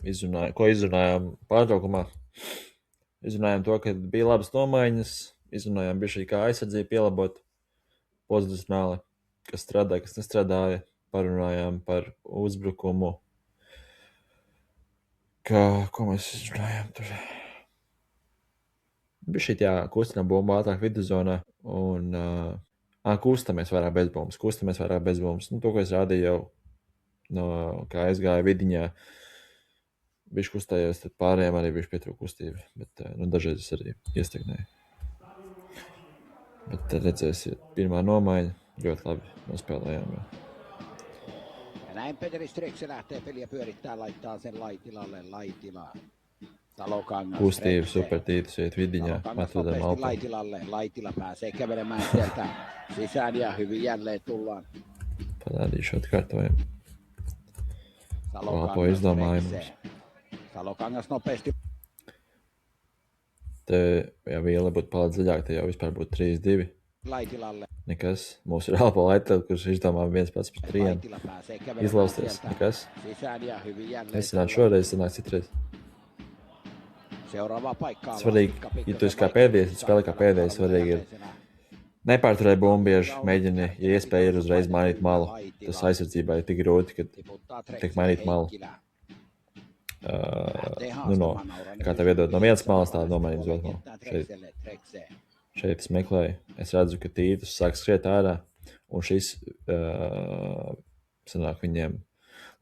izrunājām pārtraukumā. Izrunājām to, ka bija labas nomaiņas, izrunājām bišķi kā aizsardzību pielabot pozicionāli, kas strādāja, kas nestrādāja, parunājām par uzbrukumu. Ko mēs izrunājām tur? Bišķi kustinām bumbu ātrāk viduzonā un kustamies vairāk bezbumbas. To, ko es rādīju jau, kā aizgāja vidiņā, bišķi kustējos, tad pārējiem arī bišķi pietrūk kustība, bet dažreiz es arī iestagnēju. Bet redzēsiet, pirmā nomaiņa, ļoti labi nospēlējām. Ja näin Peteri Strexi lähtee peliä pyörittää, laittaa sen Laitilaan. Salokangas. Kustība, super tītus iet vidiņā, atvedam alpu. Laitila pääsee kävelemään sieltä sisään ja hyvin jälleen tullaan. Parādīšu atkārtojumu. Alpo izdomājumus. Salokangas nopeasti. Te, ja viela būtu paliec zaļāk, te jau vispār būtu 3-2. Laitilalle. Nekas. Mūsu ir Alpo Laitila, kurš izdomā 1-3. Izlausties. Nekas. Es sanāk šoreiz, sanāk citreiz. Svarīgi, ja tu esi kā pēdējais, ja spēlē kā pēdējais, svarīgi ir nepārturēt bumbu bieži, mēģini, ja iespēja ir uzreiz mainīt malu. Tas aizsardzībā ir tik grūti, kad tiek mainīt malu. Kā tev iedod no vienas malas, tā nomainīt uz otru malu. Šeit es meklēju, es redzu, ka Tītus sāk skriet ārā, un šis sanāk viņiem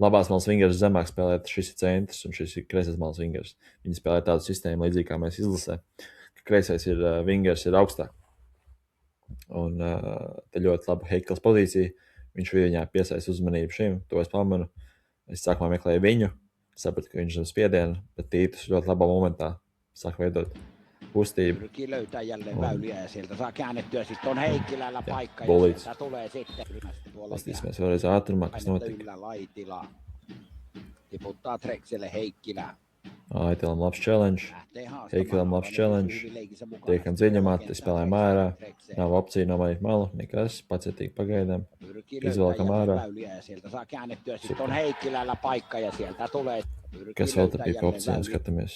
labās malas vingers zemāk spēlēt, šis ir centrs, un šis ir kreisais malas vingers. Viņi spēlē tādu sistēmu līdzīgi, kā mēs izlasē, ka kreisais ir vingers ir augstāk. Un te ļoti laba Heikls pozīcija, viņš viņā piesaista uzmanību šim, to es pamanu. Es sākumā meklēju viņu, sapratu, ka viņš zem spiedienu, bet Tītus ļoti labā momentā sāk veidot kustību. Bulīts. Lastīsimies vēlreiz ātrumā, kas notika. Aitilam labs challenge, Heikilam labs challenge, tiekam dziļumā, te spēlējam ārā, nav opcija nomainīt malu, nekas, pacietīgi pagaidām, izvēlkam ārā. Kas vēl te bija pa opcijām, skatāmies,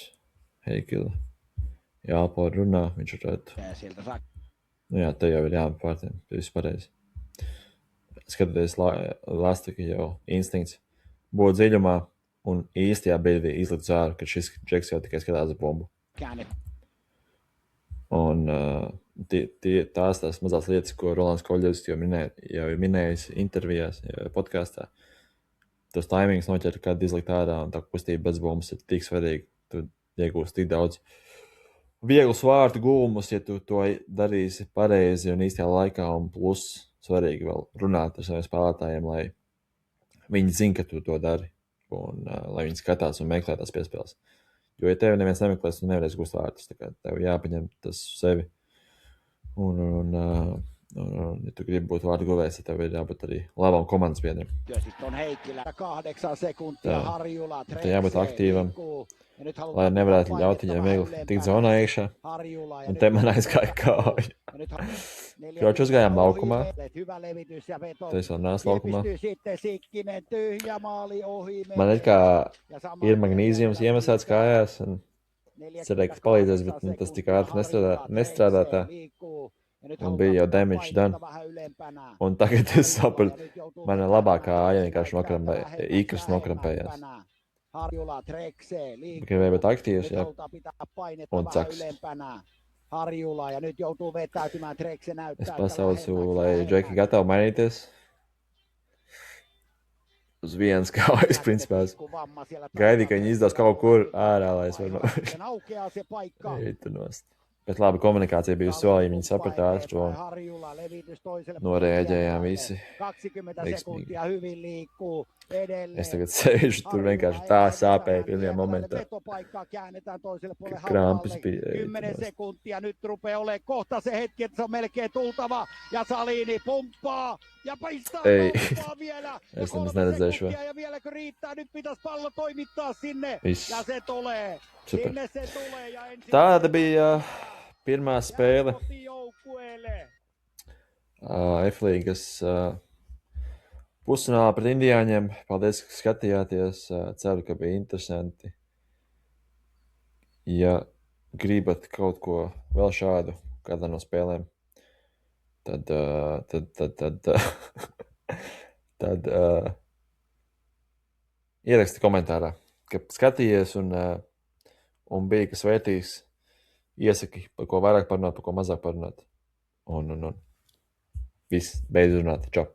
Heikila, Alpo runā, viņš varētu, te jau ir jāpārtiem, te viss pareizi. Skatoties Lastika jau instinkts, būt dziļumā, un īstajā brīdī izlikt zāru, ka šis džeks jau tikai skatās bumbu. Un tās mazās lietas, ko Rolands Koļevs jau ir minējis intervijās, podkāstā, tos taimings noķer, kad izlikt ārā, un tā kustība bez bumbas ir tik svarīga. Tu iegūsi tik daudz vieglus vārtu gūmus, ja tu to darīsi pareizi un īstajā laikā, un plus svarīgi vēl runāt ar saviem spēlētājiem, lai viņi zina, ka tu to dari. Un lai viņi skatās un meklē tās piespēles. Jo, ja tevi neviens nemeklēs, tu nevarēs gūst vārtus. Tā kā tev jāpaņem tas sevi. Un ja tu gribi būt vārdu guvējs, tad tev ir jābūt arī labam komandas biedram. Tā jābūt aktīvam, lai nevarētu ļaut viņiem viegli tikt zonā iekšā. Un te man aizgāja kāja. Kroči uzgājām laukumā. Te es vēl neesmu laukumā. Man ir kā ir magnīzijums iemesēts kājās. Un cerēju, ka palīdzēs, bet tas tik ātri nestrādā tā. Un bija jau damage done. Un tagad es sapratu, mana labākā kāja vienkārši ikras nokrampējās. Gribēja būt aktīvs, jā. Un caks. Harjula ja nyt joutuu vetäytymään, Trekse näyttää. Es pasaucu, lai Džeki gatavi mainīties. Uz vienas kājas, principā. Gaidīju, ka viņi izdos kaut kur ārā, lai es varu iet nost. Bet labi, komunikācija bija uz solī, viņi saprata ātri to norēģējām visi veiksmīgi. Es tagad sēžu tur vienkārši tā sāpēju pirmajā momentā, ka krampis bija. 10 sekuntia nyt rupeaa olemaan kohta se hetki, että se on melkein tultava ja Salini pumppaa ja pistää kauppaa vielä. Es nemaz neredzēšu. Ja vieläkö riittää, nyt pitäisi pallo toimittaa sinne Viss. ja se tulee. Super. Sinne se tulee ja Tāda bija pirmā spēle F-līgas pusfinālā pret Indiāņiem. Paldies, ka skatījāties. Ceru, ka bija interesanti. ja gribat kaut ko vēl šādu kādā no spēlēm, tad ieraksti komentārā, ka skatījies un bija kas vērtīgs, iesaki, par ko vairāk parunāt, par ko mazāk parunāt. Un viss, beidz runāt. Čau!